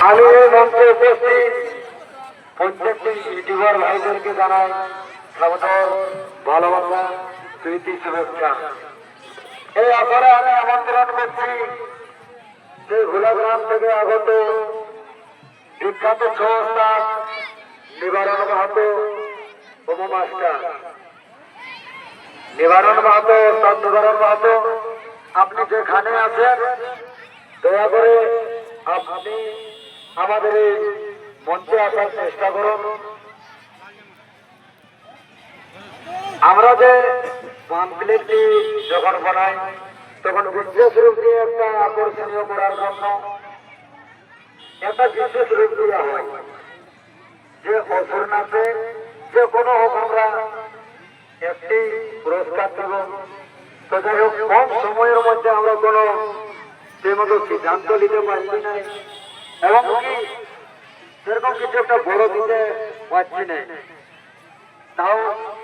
আমি এই মঞ্চে উপস্থিত প্রত্যেকটি ইউটিউবার ভাইদেরকে জানাই স্বাগত, ভালোবাসা, প্রীতি, শুভেচ্ছা। এই আসরে আমি আমন্ত্রণ করছি সেই ভোলাগ্রাম থেকে আগত বিখ্যাত ছৌ ওস্তাদ নিবারণ মাহাতো, ওমো মাস্টার নিবারণ মাহাতো, ওস্তাদ নিবারণ মাহাতো, আপনি যেখানে আছেন দয়া করে আপনি আমাদের এই মঞ্চে আসার চেষ্টা করুন। আমরা যে পাম্পলেটটি যখন বানাই তখন বিশেষ রূপ দিয়ে একটা আকর্ষণীয় করার জন্য একটা বিশেষ রূপ দেওয়া হয় যে অসুর নাচে যে কোনো হোক আমরা একটি পুরস্কার দেব। তো যাই হোক, কম সময়ের মধ্যে আমরা কোনো সে মতো সিদ্ধান্ত নিতে পারছি না এবং সেরকম কিছু একটা বড় দিতে পারছি না। তাও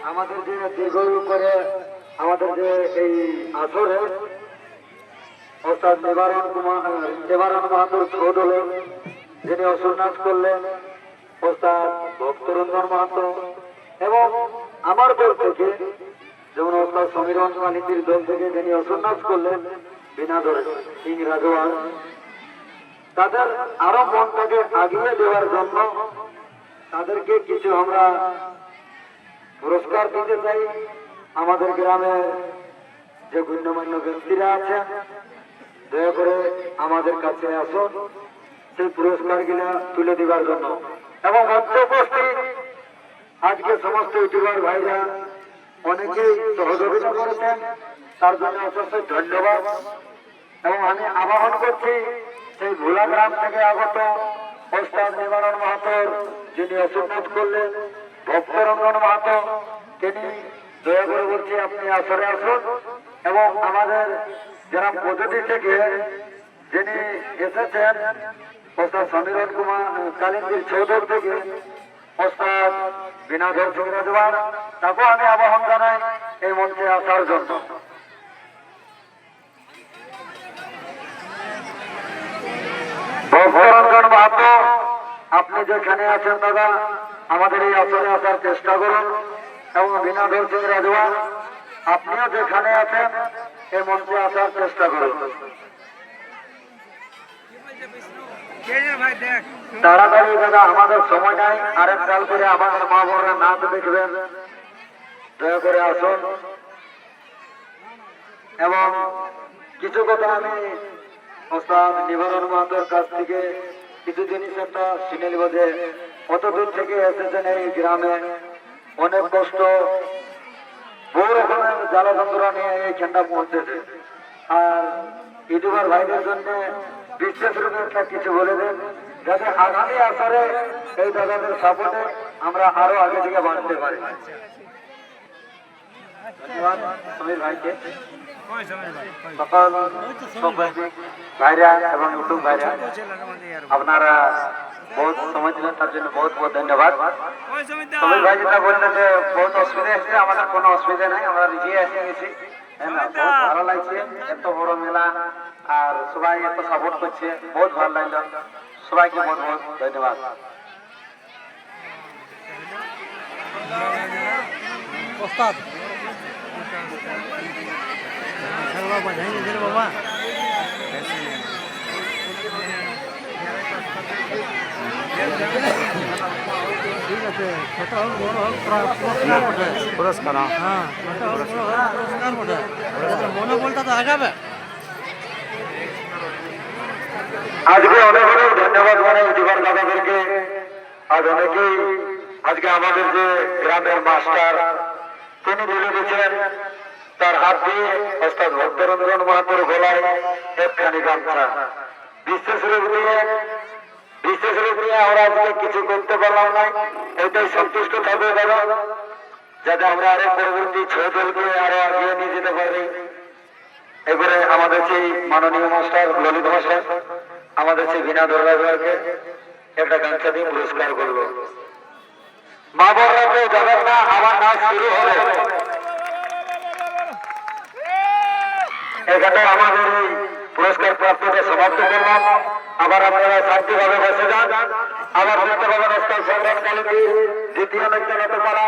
আমাদের যে দীর্ঘ করে আমাদের যে এই আসরে অর্থাৎ নিবারণ মাহাতোর ছোট হলে যিনি অসুর নাচ করলেন, অর্থাৎ ভক্তরঞ্জন মাহাতো, এবং আমার দল থেকে যেমন অর্থাৎ সমীরণ বাণিজ্যের দল থেকে যিনি অসুর নাচ করলেন বিনাধর সিং রাজওয়াল, তাদের আরো মনটাকে আগিয়ে দেওয়ার জন্য তাদেরকে কিছু আমরা পুরস্কার দিতে চাই। আমাদের গ্রামে যে গণ্যমান্য ব্যক্তিরা আছেন দয়া করে আমাদের কাছে আসুন সেই পুরস্কার গুলা তুলে দেওয়ার জন্য। এবং মঞ্চে উপস্থিত আজকে সমস্ত ইউটিউবার ভাইরা অনেকেই সহযোগিতা করেছেন, তার জন্য অবশ্যই ধন্যবাদ। এবং আমি আহ্বান করছি সেই ভোলাগ্রাম থেকে আগত ওস্তাদ নিবারণ মাহাতোর যিনি অসুর নাচ করলেন, ভক্তরঞ্জন মাহাতো, তিনি দয়া করে বলছি আপনি আসরে আসুন। এবং আমাদের গ্রাম পদ্ধতি থেকে যিনি এসেছেন ওস্তাদ সমীরণ কুমার কালিন্দির চৌধুর থেকে ওস্তাদ বিনাধর সিং রাজওয়াল, তাকেও আমি আহ্বান জানাই এই মঞ্চে আসার জন্য। ভক্তরঞ্জন মাহাতো, আপনি যেখানে আছেন দাদা আমাদের এই আসরে আসার চেষ্টা করুন। এবং বিনাধর সিং রাজওয়াল, আপনিও যেখানে আছেন এই মঞ্চে আসার চেষ্টা করুন। তাড়াতাড়ি দাদা, আমাদের সময় নাই, আরেক কাল করে আমাদের মা বোনরা নাচ দেখবেন, দয়া করে আসুন। এবং কিছু কথা আমি ওস্তাদ নিবারণ মাহাতোর কাছ থেকে কিছু জিনিস একটা শুনে নিব যে কত দূর থেকে এসেছেন এই গ্রামে, অনেক কষ্ট, বহু রকমের জ্বালা যন্ত্রণা নিয়ে এইখানটা পৌঁছেছে। আর ইউটিউবার ভাইদের জন্য বিশেষ রূপে একটা কিছু বলে দেন যাতে আগামী আসরে এই দাদাদের সাপোর্টে আমরা আরো আগে থেকে বাড়তে পারি। ধন্যবাদ সমীর ভাইকে, সকল ভাইরা এবং ইউটিউব ভাইরা, আপনারা বহুত সময় দিলেন তার জন্য বহুত বহুত ধন্যবাদ। সমীর ভাই যেটা বললেন যে বহুত অসুবিধা এসছে, আমাদের কোনো অসুবিধা নাই, আমরা নিজে এসে গেছি। বহুত ভালো লাগছে, এত বড় মেলা আর সবাই এত সাপোর্ট করছে, বহুত ভালো লাগলো। সবাইকে বহুত বহুত ধন্যবাদ। ওস্তাদ বাবা ঠিক আছে, ছোট হোক বড় হোক পুরস্কার, হ্যাঁ পুরস্কার বটে, মনে বলতে তো আগাবে। আজকে অনেক অনেক ধন্যবাদ মানে ইউটিউবার দাদাদেরকে। আজ অনেকেই আজকে আমাদের যে গ্রামের মাস্টার তিনি বলে দিয়েছেন তার হাত দিয়ে অর্থাৎ ভক্তরঞ্জন মাহাতোর গলায় একখানি গামছা। বিশেষ রূপ দিয়ে আমরা আজকে কিছু করতে পারলাম না, এটাই সন্তুষ্ট থাকবে দাদা, যাতে আমরা আরো পরবর্তী ছয় দলকে আরো এগিয়ে নিয়ে যেতে পারি। এবারে আমাদের সেই মাননীয় মাস্টার ললিত মাস্টার আমাদের সেই বিনাধর রাজওয়ালকে একটা গামছা দিয়ে পুরস্কার করবো। মা বোনরা যাবেন না, আমার নাচ শুরু হলে এখানে আমাদের এই পুরস্কার প্রাপ্তিকে সমাপ্ত করলাম। আবার আপনারা শান্তিভাবে বসে যান। আবার দেখতে পাবেন ওস্তাদ সংগ্রাম কমিটির দ্বিতীয় নৈত্যনত পালা।